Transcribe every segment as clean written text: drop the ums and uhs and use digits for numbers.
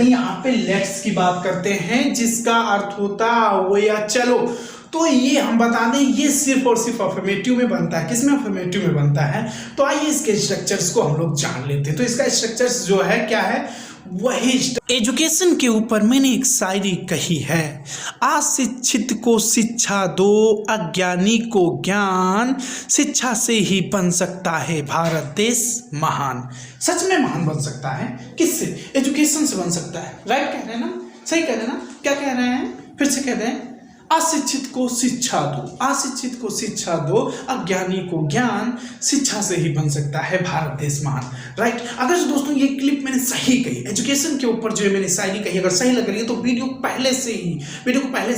हैं, यहाँ पे लेट्स की बात करते हैं जिसका अर्थ होता वो या चलो। तो ये हम बता दें ये सिर्फ और सिर्फ अफर्मेटिव में बनता है। किसमें? अफर्मेटिव में बनता है। तो आइए इसके स्ट्रक्चर्स को हम लोग जान लेते हैं। तो इसका स्ट्रक्चर्स जो है क्या है, वही एजुकेशन के ऊपर मैंने एक शायरी कही है, अशिक्षित को शिक्षा दो, अज्ञानी को ज्ञान, शिक्षा से ही बन सकता है भारत देश महान। सच में महान बन सकता है। किससे? एजुकेशन से बन सकता है। राइट कह रहे हैं ना? सही कह रहे हैं ना? क्या कह रहे हैं? फिर से कह रहे हैं, अशिक्षित को शिक्षा दो, अशिक्षित को शिक्षा दो, अज्ञानी को ज्ञान, शिक्षा से ही बन सकता है भारत देश महान। राइट। अगर दोस्तों ये क्लिप मैंने सही कही, एजुकेशन के ऊपर जो है मैंने शायरी कही, अगर सही लग रही है तो वीडियो को पहले से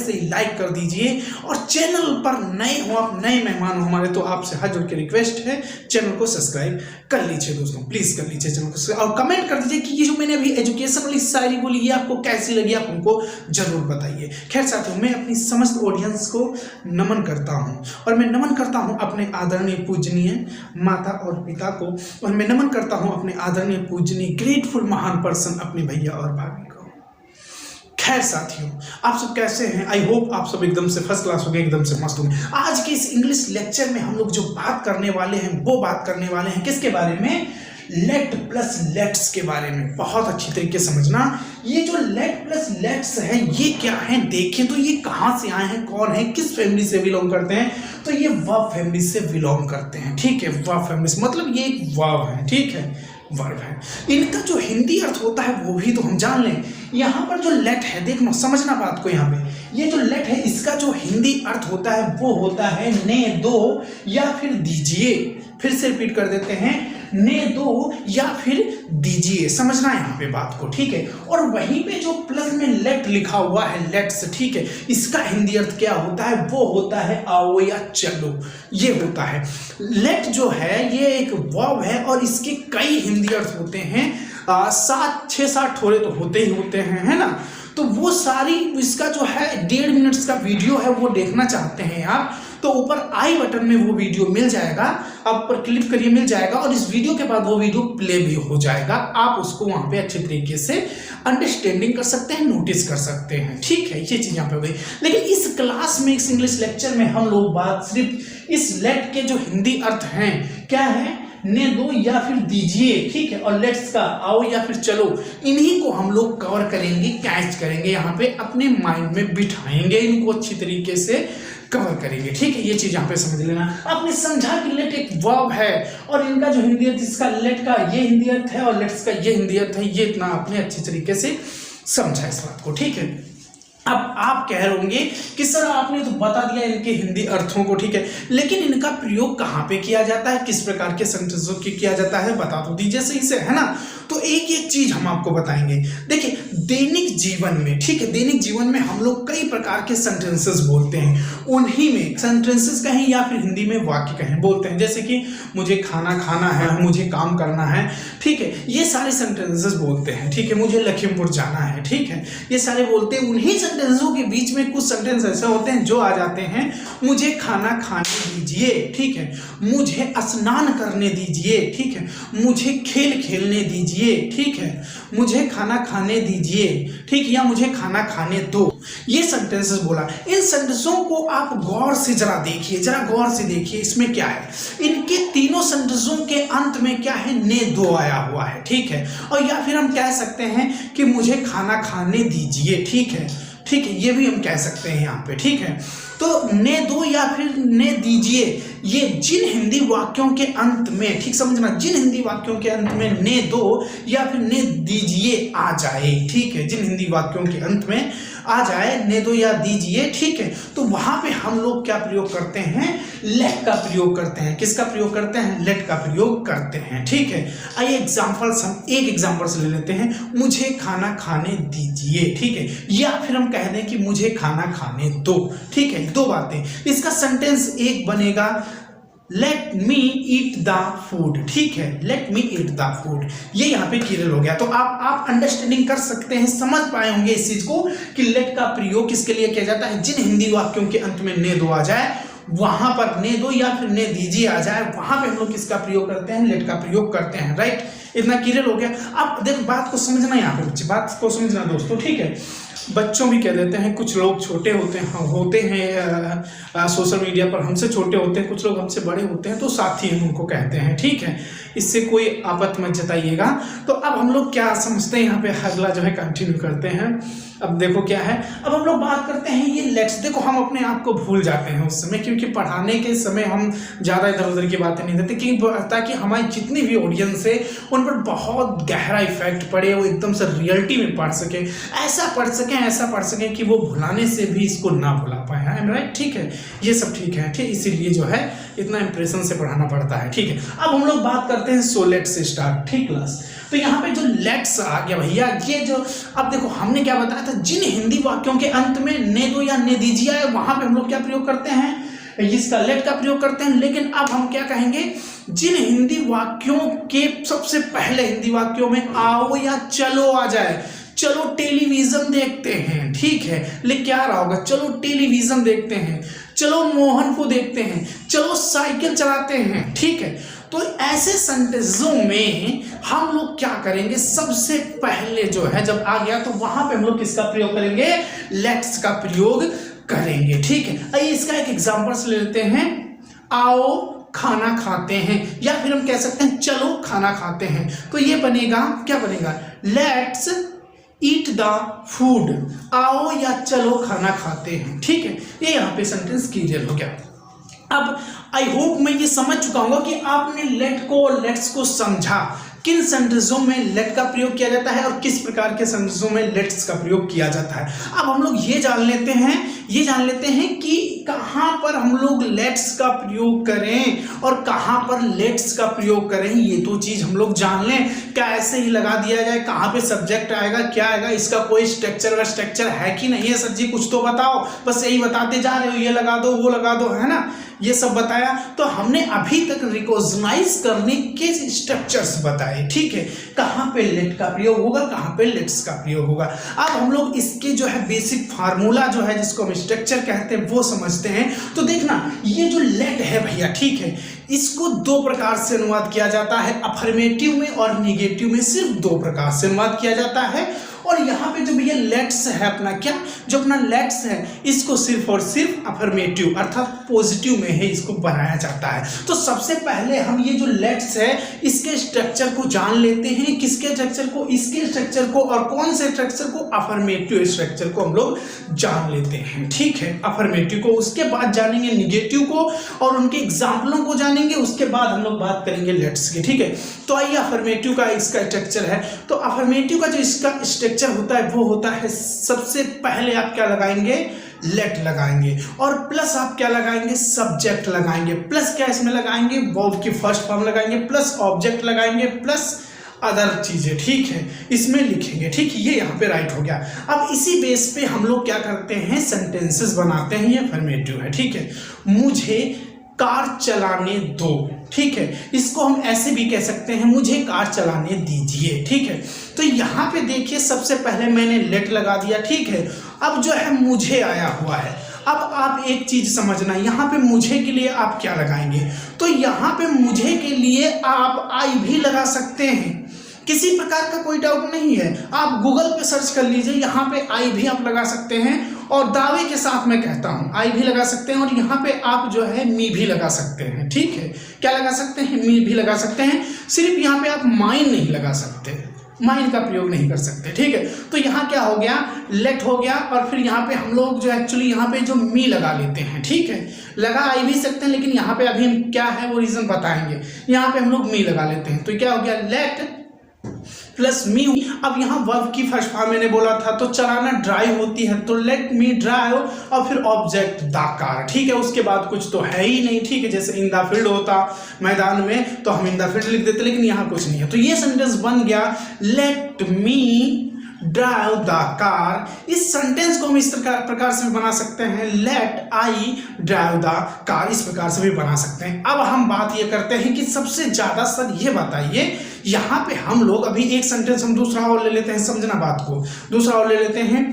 ही लाइक कर दीजिए। और चैनल पर नए हो आप, नए मेहमान हो हमारे, तो आपसे हाथ जोड़ के रिक्वेस्ट है चैनल को सब्सक्राइब कर लीजिए दोस्तों, प्लीज कर लीजिए चैनल को। और कमेंट कर दीजिए कि ये जो मैंने अभी एजुकेशन वाली शायरी बोली ये आपको कैसी लगी, आप हमको जरूर बताइए। खैर साथियों, मैं अपनी समस्त ऑडियंस को नमन करता हूं, और मैं नमन करता हूं अपने आदरणीय पूजनीय माता और पिता को, और मैं नमन करता हूं अपने आदरणीय पूजनीय ग्रेटफुल महान पर्सन अपने भैया और भाभी को। खैर साथियों, आप सब कैसे हैं? आई होप आप सब एकदम से फर्स्ट क्लास हो गए, एकदम से मस्त होंगे। आज के इस इंग्लिश लेक्चर में हम लोग जो बात करने वाले हैं वो बात करने वाले हैं किसके बारे में? लेट प्लस लेट्स के बारे में। बहुत अच्छी तरीके से समझना, ये जो लेट प्लस लेट्स है ये क्या है, देखें तो ये कहां से आए हैं, कौन है, किस फैमिली से बिलोंग करते हैं? तो ये वर्ब फैमिली से बिलोंग करते हैं। ठीक है, वर्ब फैमिली से मतलब ये एक वर्ब है। ठीक है, वर्ब है। इनका जो हिंदी अर्थ होता है वो भी तो हम जान लें। यहाँ पर जो लेट है, देखना समझना बात को, यहाँ पे ये जो लेट है इसका जो हिंदी अर्थ होता है वो होता है ने दो या फिर दीजिए। फिर से रिपीट कर देते हैं, ने दो या फिर दीजिए। समझना यहाँ पे बात को। ठीक है, और वहीं पे जो प्लस में लेट लिखा हुआ है, लेट्स, ठीक है, इसका हिंदी अर्थ क्या होता है? वो होता है आओ या चलो। ये होता है लेट जो है, ये एक वर्ब है और इसके कई हिंदी अर्थ होते हैं। 6-7 थोड़े तो होते ही होते हैं, है ना? तो वो सारी इसका जो है 1.5 मिनट्स का वीडियो है, वो देखना चाहते हैं आप तो ऊपर आई बटन में वो वीडियो मिल जाएगा, आप ऊपर क्लिक करिए, मिल जाएगा। और इस वीडियो के बाद वो वीडियो प्ले भी हो जाएगा, आप उसको वहां पे अच्छे तरीके से अंडरस्टैंडिंग कर सकते हैं, नोटिस कर सकते हैं। ठीक है, ये चीज यहाँ पे हो गई। लेकिन इस क्लास में, इस इंग्लिश लेक्चर में हम लोग बात सिर्फ इस लेट के जो हिंदी अर्थ हैं, क्या है? ने दो या फिर दीजिए। ठीक है, और लेट्स का आओ या फिर चलो, इन्हीं को हम लोग कवर करेंगे, कैच करेंगे, यहाँ पे अपने माइंड में बिठाएंगे, इनको अच्छी तरीके से कवर करेंगे। ठीक है, ये चीज यहाँ पे समझ लेना। आपने समझा कि लेट एक वर्ब है और इनका जो हिंदी अर्थ, इसका लेट का ये हिंदी अर्थ है और लेट्स का ये हिंदी अर्थ है। ये इतना आपने अच्छी तरीके से समझा इस बात को। ठीक है, अब आप कह रहे होंगे कि सर आपने तो बता दिया इनके हिंदी अर्थों को, ठीक है, लेकिन इनका प्रयोग कहाँ पे किया जाता है, किस प्रकार के सेंटेंसों की किया जाता है, बता तो दीजिए सही से, है ना? तो एक एक चीज हम आपको बताएंगे। देखिए, दैनिक जीवन में, ठीक है, दैनिक जीवन में हम लोग कई प्रकार के सेंटेंसेस बोलते हैं, उन्हीं में सेंटेंसेस कहें या फिर हिंदी में वाक्य कहें, बोलते हैं। जैसे कि मुझे खाना खाना है, मुझे काम करना है, ठीक है, ये सारे सेंटेंसेस बोलते हैं। ठीक है, मुझे लखीमपुर जाना है, ठीक है, ये सारे बोलते हैं। उन्हीं सेंटेंसों के बीच में कुछ सेंटेंस ऐसे होते हैं जो आ जाते हैं, मुझे खाना खाने दीजिए, ठीक है, मुझे स्नान करने दीजिए, ठीक है, मुझे खेल खेलने दीजिए, ठीक है, मुझे खाना खाने दीजिए, ठीक, या मुझे खाना खाने दो। ये सेंटेंसेस बोला। इन सेंटेंसों को आप गौर से जरा देखिए, जरा गौर से देखिए, इसमें क्या है? इनके तीनों सेंटेंसों के अंत में क्या है? ने दो आया हुआ है। ठीक है, और या फिर हम कह सकते हैं कि मुझे खाना खाने दीजिए। ठीक है, ठीक है, ये भी हम कह सकते हैं यहाँ पे। ठीक है, तो ने दो या फिर ने दीजिए, ये जिन हिंदी वाक्यों के अंत में, ठीक समझना, जिन हिंदी वाक्यों के अंत में ने दो या फिर ने दीजिए आ जाए, ठीक है, जिन हिंदी वाक्यों के अंत में आ जाए ने दो या दीजिए, ठीक है, तो वहां पे हम लोग क्या प्रयोग करते हैं? लेट का प्रयोग करते हैं। किसका प्रयोग करते हैं? लेट का प्रयोग करते हैं। ठीक है, आइए एग्जांपल्स, हम एक एग्जांपल से ले लेते हैं, मुझे खाना खाने दीजिए, ठीक है, या फिर हम कह दें कि मुझे खाना खाने दो। ठीक है, दो बातें। इसका सेंटेंस एक बनेगा, let me eat the food. ठीक है, let me eat the food, ये यहाँ पे क्लियर हो गया। तो आप अंडरस्टैंडिंग कर सकते हैं, समझ पाए होंगे इस चीज को कि लेट का प्रयोग किसके लिए किया जाता है? जिन हिंदी वाक्यों के अंत में ने दो आ जाए, वहां पर ने दो या फिर ने दीजिए आ जाए, वहां पे हम लोग किसका प्रयोग करते हैं? लेट का प्रयोग करते हैं। राइट, इतना क्लियर हो गया। अब देखो बात को समझना, यहाँ पे बच्चे बात को समझना दोस्तों, ठीक है। बच्चों भी कह देते हैं, कुछ लोग छोटे होते हैं सोशल मीडिया पर, हमसे छोटे होते हैं, कुछ लोग हमसे बड़े होते हैं, तो साथी हम उनको कहते हैं, ठीक है। इससे कोई आपत्ति मत जताइएगा। तो अब हम लोग क्या समझते हैं, यहाँ पे अगला जो है कंटिन्यू करते हैं। अब देखो क्या है, अब हम लोग बात करते हैं ये लेट्स। देखो हम अपने आप को भूल जाते हैं उस समय, क्योंकि पढ़ाने के समय हम ज़्यादा इधर उधर की बातें नहीं देते, क्योंकि ताकि हमारी जितनी भी ऑडियंस है उन पर बहुत गहरा इफेक्ट पड़े, वो एकदम से रियलिटी में पढ़ सके, ऐसा पढ़ सकें कि वो भुलाने से भी इसको ना भुला पाए। आई एम राइट, ठीक है, ये सब ठीक है, ठीक। इसीलिए जो है इतना इंप्रेशन से पढ़ाना पड़ता है, ठीक है। अब हम लोग बात करते हैं सो लेट्स स्टार्ट, ठीक क्लास। तो यहाँ पे जो लेट्स आ गया भैया, ये जो अब देखो हमने क्या बताया था, जिन हिंदी वाक्यों के अंत में ने दो या ने दीजिए आए, वहां पे हम लोग क्या प्रयोग करते हैं, इसका लेट का प्रयोग करते हैं। लेकिन अब हम क्या कहेंगे, जिन हिंदी वाक्यों के सबसे पहले हिंदी वाक्यों में आओ या चलो आ जाए, चलो टेलीविजन देखते हैं, ठीक है, लेकिन क्या रहा होगा, चलो टेलीविजन देखते हैं, चलो मोहन को देखते हैं, चलो साइकिल चलाते हैं, ठीक है। तो ऐसे सेंटेंसों में हम लोग क्या करेंगे, सबसे पहले जो है जब आ गया तो वहां पे हम लोग किसका प्रयोग करेंगे, लेट्स का प्रयोग करेंगे, ठीक है। आइए इसका एक एग्जांपल ले लेते हैं, आओ खाना खाते हैं, या फिर हम कह सकते हैं चलो खाना खाते हैं। तो ये बनेगा, क्या बनेगा, लेट्स ईट द फूड, आओ या चलो खाना खाते हैं, ठीक है। ये यहाँ पे सेंटेंस क्लियर हो गया। अब आई होप मैं ये समझ चुका हूँ कि आपने लेट को और लेट्स को समझा, किन सेंटेंसों में लेट का प्रयोग किया जाता है और किस प्रकार के सेंटेंसों में लेट्स का प्रयोग किया जाता है। अब हम लोग ये जान लेते हैं कि कहाँ पर हम लोग लेट्स का प्रयोग करें और कहाँ पर लेट्स का प्रयोग करें। ये दो चीज हम लोग जान लें, क्या ऐसे ही लगा दिया जाए, कहाँ पे सब्जेक्ट आएगा, क्या आएगा, इसका कोई स्ट्रक्चर है कि नहीं है। सर जी कुछ तो बताओ, बस यही बताते जा रहे हो, ये लगा दो वो लगा दो, है ना, ये सब बताया। तो हमने अभी तक रिकॉग्नाइज करने के स्ट्रक्चर्स बताए, ठीक है, कहाँ पे लेट का प्रयोग होगा, कहाँ पे लेट्स का प्रयोग होगा। अब हम लोग इसके जो है बेसिक फार्मूला जो है, जिसको हम स्ट्रक्चर कहते हैं, वो समझते हैं। तो देखना, ये जो लेट है भैया, ठीक है, इसको दो प्रकार से अनुवाद किया जाता है, अफर्मेटिव में और निगेटिव में, सिर्फ दो प्रकार से अनुवाद किया जाता है। और यहाँ पे जो भैया लेट्स है अपना, क्या जो अपना लेट्स है, इसको सिर्फ और सिर्फ अफर्मेटिव अर्थात पॉजिटिव में है इसको बनाया जाता है। तो सबसे पहले हम ये जो लेट्स है इसके स्ट्रक्चर को जान लेते हैं, किसके स्ट्रक्चर को, इसके स्ट्रक्चर को, और कौन से स्ट्रक्चर को, अफर्मेटिव स्ट्रक्चर को हम लोग जान लेते हैं, ठीक है, अफर्मेटिव को। उसके बाद जानेंगे निगेटिव को और उनके एग्जाम्पलों को जानेंगे, उसके बाद हम लोग बात करेंगे लेट्स की, ठीक है। तो आइए अफर्मेटिव का इसका स्ट्रक्चर है, तो अफर्मेटिव का जो इसका स्ट्रक्चर होता है वो होता है, सबसे पहले आप क्या लगाएंगे, लेट लगाएंगे, और प्लस आप क्या लगाएंगे, सब्जेक्ट लगाएंगे, प्लस क्या इसमें लगाएंगे, वर्ब की फर्स्ट फॉर्म लगाएंगे, प्लस ऑब्जेक्ट लगाएंगे, प्लस अदर चीजें, ठीक है, इसमें लिखेंगे, ठीक है, ये यहाँ पे राइट हो गया। अब इसी बेस पे हम लोग क्या करते हैं, सेंटेंसेस बनाते हैं, ये अफर्मेटिव है, ठीक है। मुझे कार चलाने दो, ठीक है, इसको हम ऐसे भी कह सकते हैं, मुझे कार चलाने दीजिए, ठीक है। तो यहाँ पे देखिए सबसे पहले मैंने लेट लगा दिया, ठीक है। अब जो है मुझे आया हुआ है, अब आप एक चीज समझना, यहाँ पे मुझे के लिए आप क्या लगाएंगे, तो यहाँ पे मुझे के लिए आप आई भी लगा सकते हैं, किसी प्रकार का कोई डाउट नहीं है। आप गूगल पे सर्च कर लीजिए, यहाँ पे आई भी आप लगा सकते हैं, और दावे के साथ मैं कहता हूँ आई भी लगा सकते हैं, और यहाँ पे आप जो है मी भी लगा सकते हैं, ठीक है, क्या लगा सकते हैं, मी भी लगा सकते हैं। सिर्फ यहाँ पे आप माइन नहीं लगा सकते, माइन का प्रयोग नहीं कर सकते, ठीक है। तो यहाँ क्या हो गया, लेट हो गया, और फिर यहाँ पे हम लोग जो एक्चुअली यहाँ पे जो मी लगा लेते हैं, ठीक है, लगा आई भी सकते हैं, लेकिन यहाँ पे अभी हम क्या है वो रीजन बताएंगे। यहाँ पे हम लोग मी लगा लेते हैं, तो क्या हो गया, लेट प्लस मी। अब यहाँ वर्ब की फर्स्ट फॉर्म मैंने बोला था, तो चलाना ड्राइव होती है, तो लेट मी ड्राइव, और फिर ऑब्जेक्ट द कार, ठीक है। उसके बाद कुछ तो है ही नहीं, ठीक है, जैसे इन द फील्ड होता मैदान में तो हम इन द फील्ड लिख देते, लेकिन यहाँ कुछ नहीं है। तो ये सेंटेंस बन गया, let me drive the car. इस सेंटेंस को हम इस प्रकार से भी बना सकते हैं, let I drive the car, इस प्रकार से भी बना सकते हैं। अब हम बात ये करते हैं कि सबसे ज्यादा सर ये बताइए, यहाँ पे हम लोग अभी एक सेंटेंस हम दूसरा और ले लेते हैं, समझना बात को, दूसरा और ले लेते हैं,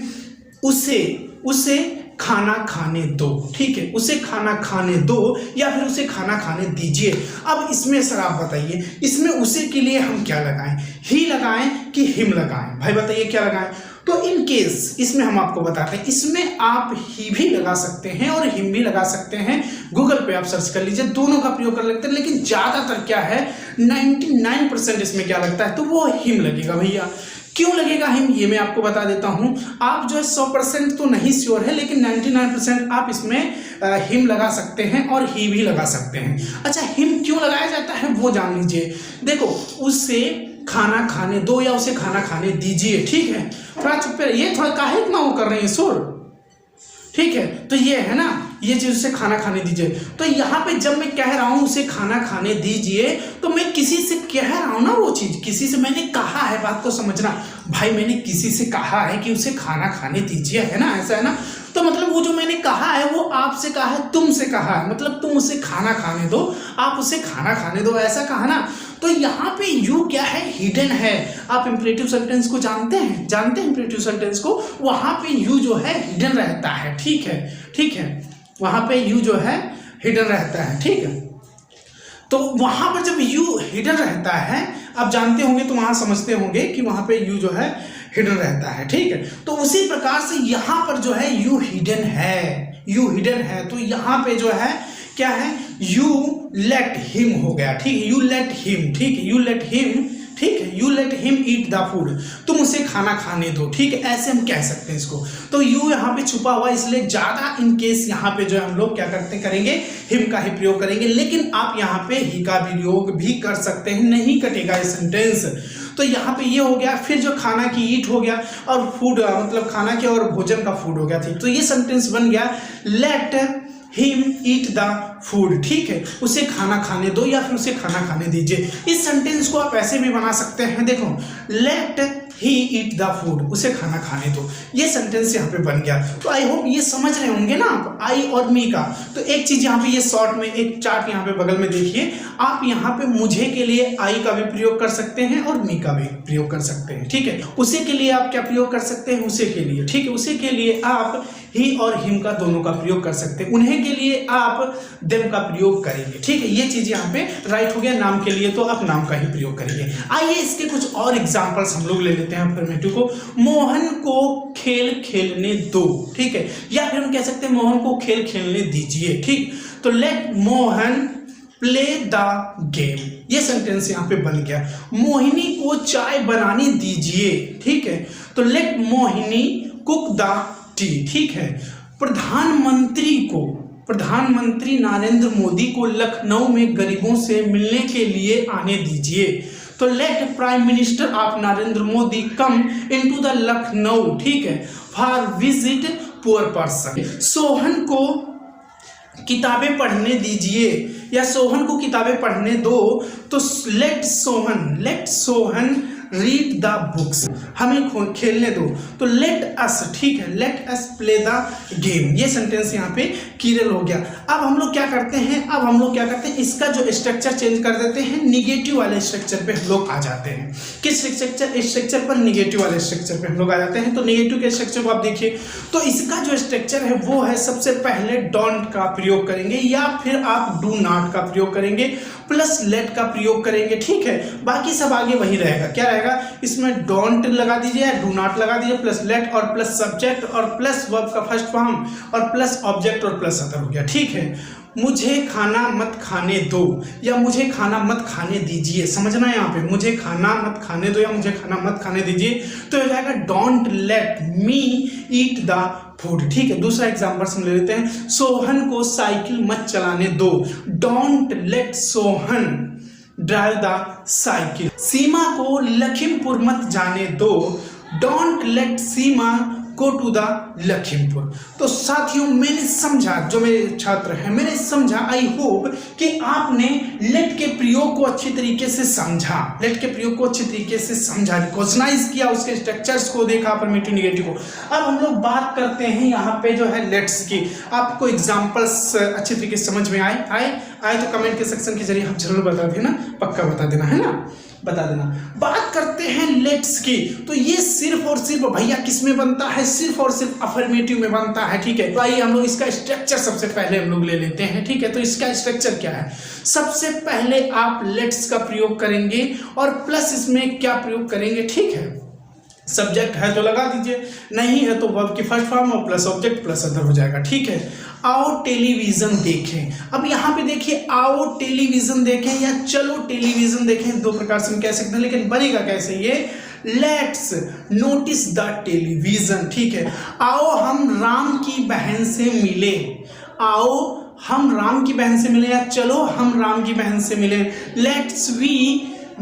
उसे खाना खाने दो, ठीक है, उसे खाना खाने दो या फिर उसे खाना खाने दीजिए। अब इसमें सर आप बताइए, इसमें उसे के लिए हम क्या लगाएं, ही लगाएं कि हिम लगाएं? भाई बताइए क्या लगाएं? तो इन केस इसमें हम आपको बताते हैं, इसमें आप ही भी लगा सकते हैं और हिम भी लगा सकते हैं। गूगल पे आप सर्च कर लीजिए, दोनों का प्रयोग कर लेते हैं, लेकिन ज्यादातर क्या है 99% इसमें क्या लगता है, तो वो हिम लगेगा। भैया क्यों लगेगा हिम, ये मैं आपको बता देता हूं। आप जो है 100% तो नहीं श्योर है, लेकिन 99% आप इसमें हिम लगा सकते हैं और ही भी लगा सकते हैं। अच्छा, हिम क्यों लगाया जाता है वो जान लीजिए। देखो, उसे खाना खाने दो या उसे खाना खाने दीजिए, ठीक है। थोड़ा चुप रहिए, थोड़ा काहे इतना वो कर रहे हैं शोर, ठीक है। तो ये है ना, ये चीज उसे खाना खाने दीजिए। तो यहाँ पे जब मैं कह रहा हूं उसे खाना खाने दीजिए, तो मैं किसी से कह रहा हूं ना, वो चीज किसी से मैंने कहा है, बात को समझना भाई, मैंने किसी से कहा है कि उसे खाना खाने दीजिए, है ना, ऐसा है ना। तो मतलब वो जो मैंने कहा है वो आपसे कहा है, तुमसे कहा है, मतलब तुम उसे खाना खाने दो, आप उसे खाना खाने दो, ऐसा कहा ना। तो यहाँ पे यू क्या है, हिडन है। आप इंपरेटिव सेंटेंस को जानते हैं, जानते हैं इंपरेटिव सेंटेंस को, वहां पे यू जो है हिडन रहता है, ठीक है, ठीक है, वहां पे यू जो है हिडन रहता है, ठीक है। तो वहां पर जब यू हिडन रहता है, आप जानते होंगे तो वहां समझते होंगे कि वहां पे यू जो है हिडन रहता है, ठीक है। तो उसी प्रकार से यहां पर जो है यू हिडन है, यू हिडन है। तो यहां पे जो है क्या है, यू लेट हिम हो गया, ठीक है, यू लेट हिम, ठीक है, यू लेट हिम, ठीक है, you let him eat the food, तुम उसे खाना खाने दो, ठीक है, ऐसे हम कह सकते हैं इसको। तो यू यहाँ पे छुपा हुआ, इसलिए ज्यादा इन केस यहाँ पे जो है हम लोग क्या करते करेंगे, हिम का ही प्रयोग करेंगे। लेकिन आप यहाँ पे ही का प्रयोग भी कर सकते हैं, नहीं कटेगा ये सेंटेंस। तो यहाँ पे ये हो गया, फिर जो खाना की ईट हो गया और फूड मतलब खाना के और भोजन का फूड हो गया, ठीक। तो ये सेंटेंस बन गया let him eat the food, ठीक है, उसे खाना खाने दो या फिर उसे खाना खाने दीजिए। इस सेंटेंस को आप ऐसे भी बना सकते हैं, देखो, let he eat the food, उसे खाना खाने दो, ये सेंटेंस यहाँ पे बन गया। तो आई होप ये समझ रहे होंगे ना आप, आई और मी का। तो एक चीज यहाँ पे ये शॉर्ट में एक चार्ट यहाँ पे बगल में देखिए, आप यहाँ पे मुझे के लिए आई का भी प्रयोग कर सकते हैं और मी का भी प्रयोग कर सकते हैं, ठीक है। उसे के लिए आप क्या प्रयोग कर सकते हैं, उसे के लिए, ठीक है, उसे के लिए आप ही और हिम का दोनों का प्रयोग कर सकते हैं, उन्हें के लिए आप देम का प्रयोग करेंगे, ठीक है। ये चीज यहाँ पे राइट हो गया। नाम के लिए तो आप नाम का ही प्रयोग करेंगे। आइए इसके कुछ और एग्जांपल्स हम लोग ले लेते हैं अफर्मेटिव को। मोहन को खेल खेलने दो, ठीक है, या फिर हम कह सकते हैं मोहन को खेल खेलने दीजिए, ठीक। तो let Mohan play the game, ये सेंटेंस यहाँ पे बन गया। मोहिनी को चाय बनाने दीजिए, ठीक है, तो let Mohini cook the tea, ठीक है। प्रधानमंत्री नरेंद्र मोदी को लखनऊ में गरीबों से मिलने के लिए आने दीजिए, तो let prime minister of Narendra Modi come into the Lucknow, ठीक है, for visit poor person. Sohan को किताबें पढ़ने दीजिए या सोहन को किताबें पढ़ने दो, तो let Sohan read the books, हमें खेलने दो, तो लेट अस, ठीक है, let us play the game. ये सेंटेंस यहाँ पे क्लियर हो गया। अब हम लोग क्या करते हैं, इसका जो स्ट्रक्चर चेंज कर देते हैं, निगेटिव वाले स्ट्रक्चर पे हम लोग आ जाते हैं। किस स्ट्रक्चर पर, निगेटिव वाले स्ट्रक्चर पे हम लोग आ जाते हैं। तो निगेटिव के स्ट्रक्चर को आप देखिए, तो इसका जो स्ट्रक्चर है वो है, सबसे पहले डोंट का प्रयोग करेंगे या फिर आप डू नॉट का प्रयोग करेंगे, प्लस लेट का प्रयोग करेंगे, ठीक है। बाकी सब आगे वही रहेगा, क्या रहेगा, इसमें डोंट लगा दीजिए या डू नॉट लगा दीजिए, प्लस लेट और प्लस सब्जेक्ट और प्लस वर्ब का फर्स्ट फॉर्म और प्लस ऑब्जेक्ट और प्लस अदर हो गया, ठीक है। मुझे खाना मत खाने दो या मुझे खाना मत खाने दीजिए, समझना है यहाँ पे, मुझे खाना मत खाने दो या मुझे खाना मत खाने दीजिए, तो हो जाएगा don't let me eat the food, ठीक है। दूसरा एग्जांपल हम ले लेते हैं, सोहन को साइकिल मत चलाने दो, don't let Sohan drive the cycle. Seema को लखीमपुर मत जाने दो, don't let Seema go to the Lakhimpur. तो साथियों, मैंने समझा, जो मेरे छात्र हैं, मैंने समझा, आई होप कि आपने लेट के प्रयोग को अच्छी तरीके से समझा, रिकॉग्नाइज किया, उसके स्ट्रक्चर्स को देखा, अफर्मेटिव निगेटिव को। अब हम लोग बात करते हैं यहाँ पे जो है लेट्स की। आपको एग्जाम्पल्स अच्छी तरीके से समझ में आए तो कमेंट के सेक्शन के जरिए आप जरूर बता देना, पक्का बता देना, है ना। बता देना। बात करते हैं लेट्स की, तो ये सिर्फ और सिर्फ भैया किस में बनता है, सिर्फ और सिर्फ अफर्मेटिव में बनता है, ठीक है। तो आइए हम लोग इसका स्ट्रक्चर सबसे पहले हम लोग ले लेते हैं, ठीक है। तो इसका स्ट्रक्चर क्या है, सबसे पहले आप लेट्स का प्रयोग करेंगे और प्लस इसमें क्या प्रयोग करेंगे, ठीक है। सब्जेक्ट है तो लगा दीजिए, नहीं है तो वर्ब की फर्स्ट फॉर्म और प्लस ऑब्जेक्ट प्लस अदर हो जाएगा, ठीक है। आओ टेलीविजन देखें, अब यहाँ पे देखिए आओ टेलीविजन देखें या चलो टेलीविजन देखें, दो प्रकार से हम कह सकते हैं, लेकिन बनेगा कैसे ये, लेट्स नोटिस द टेलीविजन, ठीक है। आओ हम राम की बहन से मिले, आओ हम राम की बहन से मिले या चलो हम राम की बहन से मिले, let's we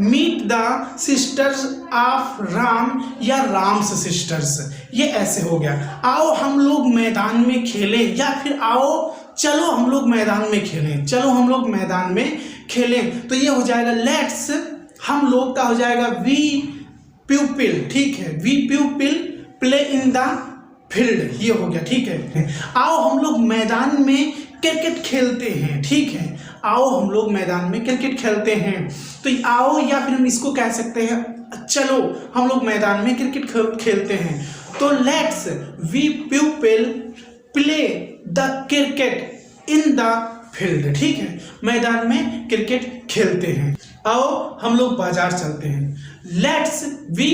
meet the sisters of Ram या राम्स सिस्टर्स, ये ऐसे हो गया। आओ हम लोग मैदान में खेलें या फिर आओ चलो हम लोग मैदान में खेलें, चलो हम लोग मैदान में खेलें, तो ये हो जाएगा लेट्स, हम लोग का हो जाएगा वी प्यूपिल, ठीक है, we pupil play in the field, ये हो गया, ठीक है। आओ हम लोग मैदान में क्रिकेट खेलते हैं, ठीक है, आओ हम लोग मैदान में क्रिकेट खेलते हैं, तो आओ या फिर हम इसको कह सकते हैं चलो हम लोग मैदान में क्रिकेट खेलते हैं, तो let's we people play the cricket in the field, ठीक है, मैदान में क्रिकेट खेलते हैं। आओ हम लोग बाजार चलते हैं, let's we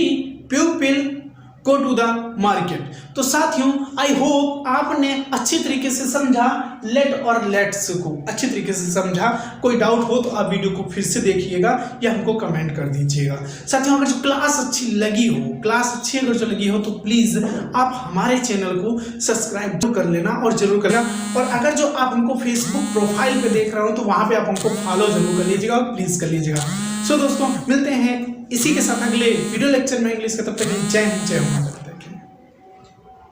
people go to the market. तो साथियों आई होप आपने अच्छी तरीके से समझा लेट और लेट्स को, अच्छी तरीके से समझा। कोई डाउट हो तो आप वीडियो को फिर से देखिएगा या हमको कमेंट कर दीजिएगा। साथियों अगर जो क्लास अच्छी लगी हो, क्लास अच्छी अगर जो लगी हो तो प्लीज़ आप हमारे चैनल को सब्सक्राइब जरूर कर लेना और जरूर करना, और अगर जो आप हमको फेसबुक प्रोफाइल पे देख रहे हो तो वहाँ पे आप हमको फॉलो जरूर कर लीजिएगा और प्लीज़ कर लीजिएगा। सो दोस्तों मिलते हैं इसी के साथ अगले वीडियो लेक्चर में इंग्लिश का, तब तक जय हिंद जय भारत।